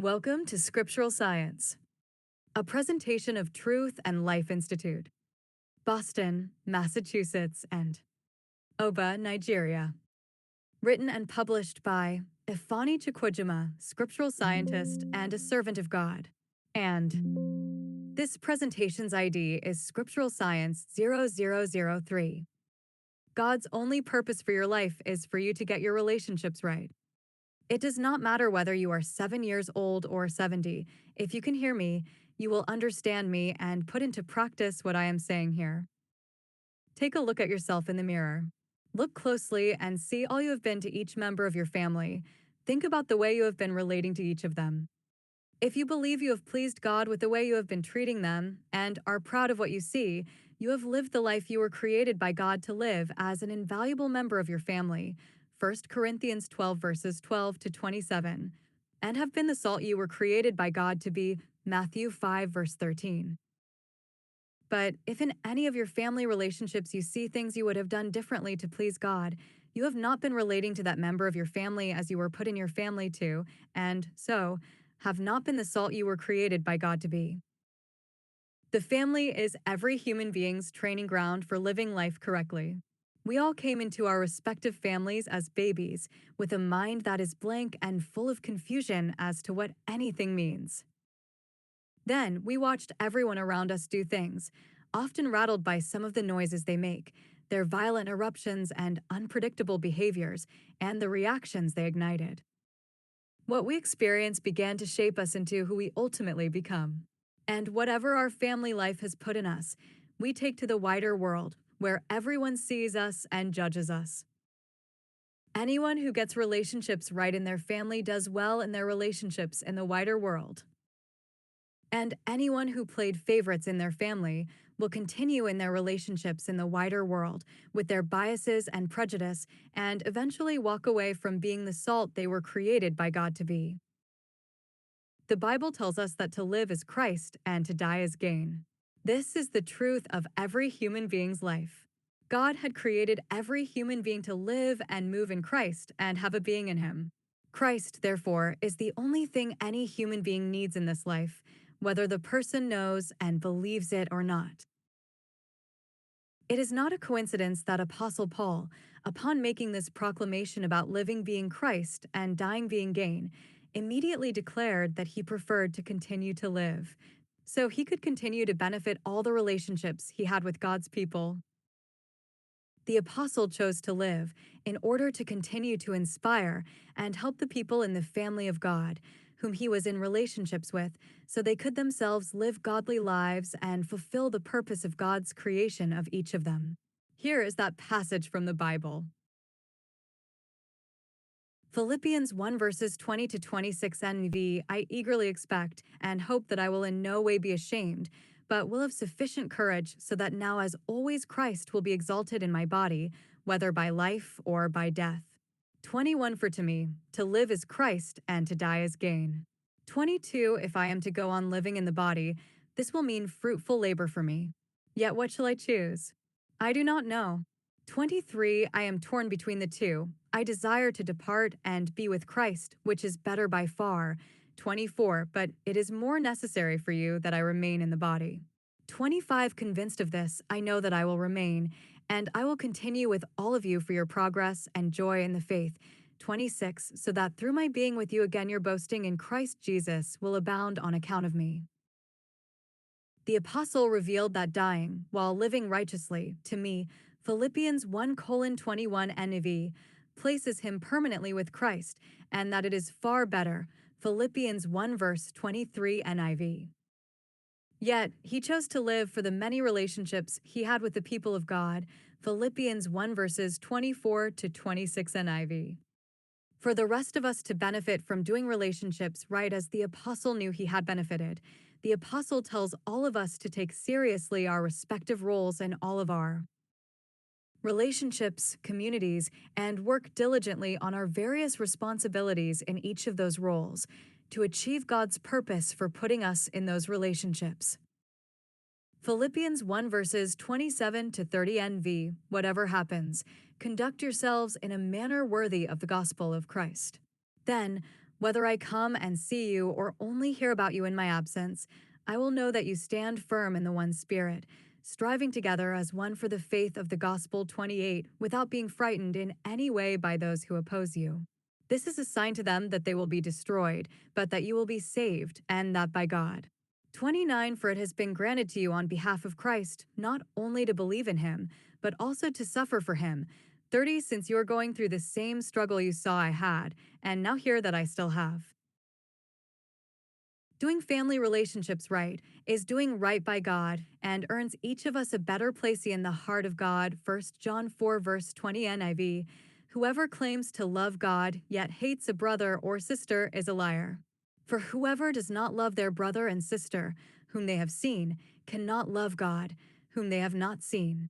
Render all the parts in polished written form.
Welcome to Scriptural Science, a presentation of Truth and Life Institute, Boston, Massachusetts, and Oba, Nigeria. Written and published by Ifeanyi Chukwujima, scriptural scientist and a servant of God. And this presentation's ID is Scriptural Science 0003. God's only purpose for your life is for you to get your relationships right. It does not matter whether you are 7 years old or 70. If you can hear me, you will understand me and put into practice what I am saying here. Take a look at yourself in the mirror. Look closely and see all you have been to each member of your family. Think about the way you have been relating to each of them. If you believe you have pleased God with the way you have been treating them and are proud of what you see, you have lived the life you were created by God to live as an invaluable member of your family. 1 Corinthians 12 verses 12 to 27, and have been the salt you were created by God to be. Matthew 5 verse 13. But if in any of your family relationships you see things you would have done differently to please God, you have not been relating to that member of your family as you were put in your family to, and so have not been the salt you were created by God to be. The family is every human being's training ground for living life correctly. We all came into our respective families as babies with a mind that is blank and full of confusion as to what anything means. Then we watched everyone around us do things, often rattled by some of the noises they make, their violent eruptions and unpredictable behaviors, and the reactions they ignited. What we experienced began to shape us into who we ultimately become. And whatever our family life has put in us, we take to the wider world, where everyone sees us and judges us. Anyone who gets relationships right in their family does well in their relationships in the wider world. And anyone who played favorites in their family will continue in their relationships in the wider world with their biases and prejudice and eventually walk away from being the salt they were created by God to be. The Bible tells us that to live is Christ and to die is gain. This is the truth of every human being's life. God had created every human being to live and move in Christ and have a being in Him. Christ, therefore, is the only thing any human being needs in this life, whether the person knows and believes it or not. It is not a coincidence that Apostle Paul, upon making this proclamation about living being Christ and dying being gain, immediately declared that he preferred to continue to live, so he could continue to benefit all the relationships he had with God's people. The apostle chose to live in order to continue to inspire and help the people in the family of God, whom he was in relationships with, so they could themselves live godly lives and fulfill the purpose of God's creation of each of them. Here is that passage from the Bible. Philippians 1 verses 20 to 26 NV. I eagerly expect and hope that I will in no way be ashamed, but will have sufficient courage so that now as always Christ will be exalted in my body, whether by life or by death. 21 For to me, to live is Christ and to die is gain. 22 If I am to go on living in the body, this will mean fruitful labor for me. Yet what shall I choose? I do not know. 23 I am torn between the two. I desire to depart and be with Christ, which is better by far. 24 But it is more necessary for you that I remain in the body. 25 Convinced of this, I know that I will remain, and I will continue with all of you for your progress and joy in the faith. 26 So that through my being with you again your boasting in Christ Jesus will abound on account of me. The apostle revealed that dying, while living righteously, to me, Philippians 1:21 NIV, places him permanently with Christ, and that it is far better, Philippians 1 verse 23 NIV. Yet, he chose to live for the many relationships he had with the people of God, Philippians 1 verses 24 to 26 NIV. For the rest of us to benefit from doing relationships right as the apostle knew he had benefited, the apostle tells all of us to take seriously our respective roles in all of our relationships, communities, and work diligently on our various responsibilities in each of those roles to achieve God's purpose for putting us in those relationships. Philippians 1 verses 27 to 30 NV. Whatever happens, conduct yourselves in a manner worthy of the gospel of Christ. Then, Whether I come and see you or only hear about you in my absence, I will know that you stand firm in the one Spirit, striving together as one for the faith of the gospel. 28, without being frightened in any way by those who oppose you. This is a sign to them that they will be destroyed, but that you will be saved, and that by God. 29, for it has been granted to you on behalf of Christ, not only to believe in him, but also to suffer for him. 30, since you are going through the same struggle you saw I had, and now hear that I still have. Doing family relationships right is doing right by God and earns each of us a better place in the heart of God. 1 John 4 verse 20 NIV. Whoever claims to love God yet hates a brother or sister is a liar. For whoever does not love their brother and sister, whom they have seen, cannot love God, whom they have not seen.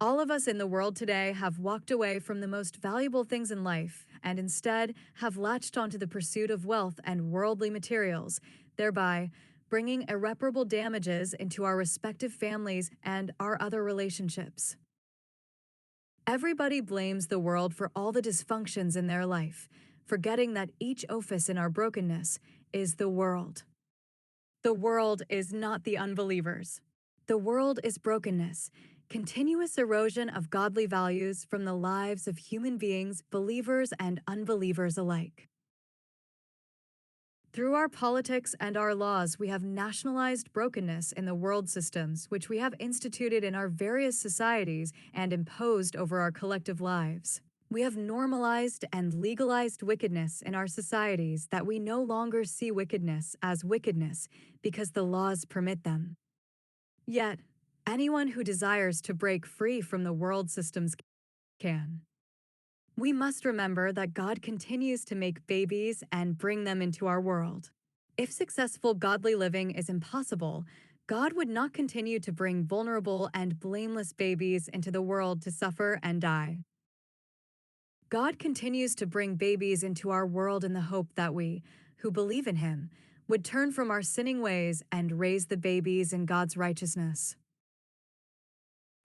All of us in the world today have walked away from the most valuable things in life and instead have latched onto the pursuit of wealth and worldly materials, thereby bringing irreparable damages into our respective families and our other relationships. Everybody blames the world for all the dysfunctions in their life, forgetting that each ophis in our brokenness is the world. The world is not the unbelievers. The world is brokenness, continuous erosion of godly values from the lives of human beings, believers and unbelievers alike. Through our politics and our laws, we have nationalized brokenness in the world systems, which we have instituted in our various societies and imposed over our collective lives. We have normalized and legalized wickedness in our societies that we no longer see wickedness as wickedness because the laws permit them. Yet, anyone who desires to break free from the world systems can. We must remember that God continues to make babies and bring them into our world. If successful godly living is impossible, God would not continue to bring vulnerable and blameless babies into the world to suffer and die. God continues to bring babies into our world in the hope that we, who believe in him, would turn from our sinning ways and raise the babies in God's righteousness.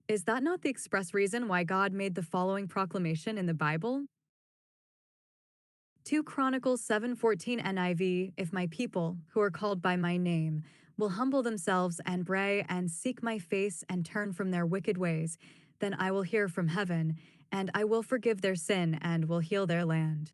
Is that not the express reason why God made the following proclamation in the Bible? 2 Chronicles 7:14 NIV, if my people, who are called by my name, will humble themselves and pray and seek my face and turn from their wicked ways, then I will hear from heaven, and I will forgive their sin and will heal their land.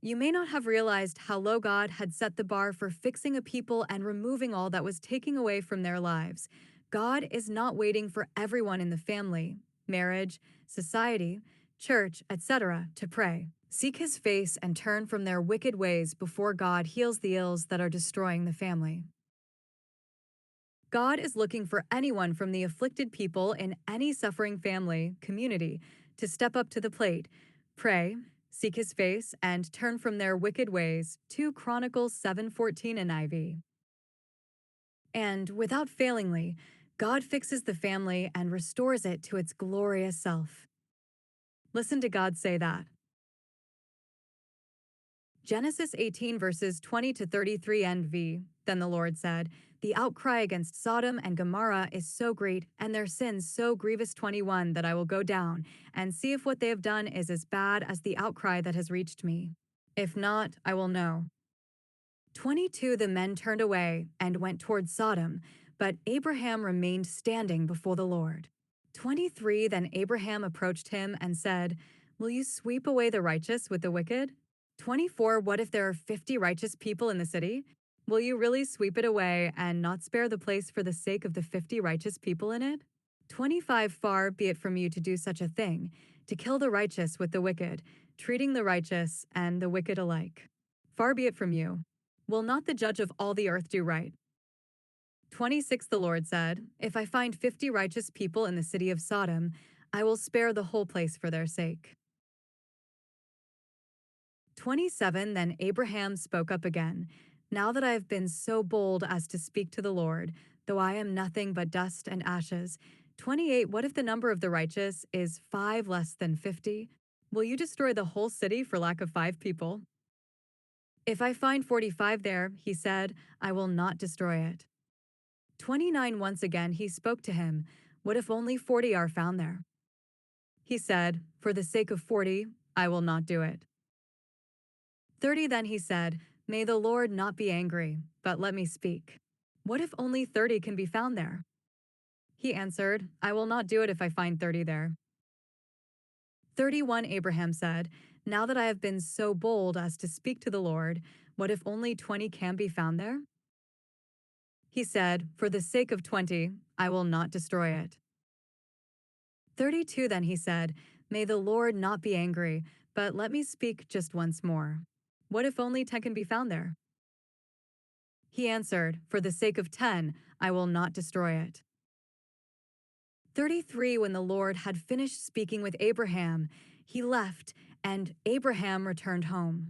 You may not have realized how low God had set the bar for fixing a people and removing all that was taking away from their lives. God is not waiting for everyone in the family, marriage, society, church, etc., to pray. Seek his face and turn from their wicked ways before God heals the ills that are destroying the family. God is looking for anyone from the afflicted people in any suffering family, community, to step up to the plate, pray, seek his face, and turn from their wicked ways. 2 Chronicles 7:14 NIV. And without failingly, God fixes the family and restores it to its glorious self. Listen to God say that. Genesis 18 verses 20 to 33 NV. Then the Lord said, the outcry against Sodom and Gomorrah is so great, and their sins so grievous. 21, that I will go down and see if what they have done is as bad as the outcry that has reached me. If not, I will know. 22, the men turned away and went toward Sodom, but Abraham remained standing before the Lord. 23, then Abraham approached him and said, will you sweep away the righteous with the wicked? 24, what if there are 50 righteous people in the city? Will you really sweep it away and not spare the place for the sake of the 50 righteous people in it? 25, far be it from you to do such a thing, to kill the righteous with the wicked, treating the righteous and the wicked alike. Far be it from you. Will not the judge of all the earth do right? 26, the Lord said, if I find 50 righteous people in the city of Sodom, I will spare the whole place for their sake. 27, then Abraham spoke up again. Now that I have been so bold as to speak to the Lord, though I am nothing but dust and ashes. 28, what if the number of the righteous is 5 less than 50? Will you destroy the whole city for lack of 5 people? If I find 45 there, he said, I will not destroy it. 29, once again he spoke to him. What if only 40 are found there? He said, "For the sake of 40, I will not do it." 30 then he said, "May the Lord not be angry, but let me speak. What if only 30 can be found there?" He answered, "I will not do it if I find 30 there." 31 Abraham said, "Now that I have been so bold as to speak to the Lord, what if only 20 can be found there?" He said, "For the sake of 20, I will not destroy it." 32 then he said, "May the Lord not be angry, but let me speak just once more. What if only 10 can be found there?" He answered, "For the sake of 10, I will not destroy it." 33 When the Lord had finished speaking with Abraham, he left, and Abraham returned home.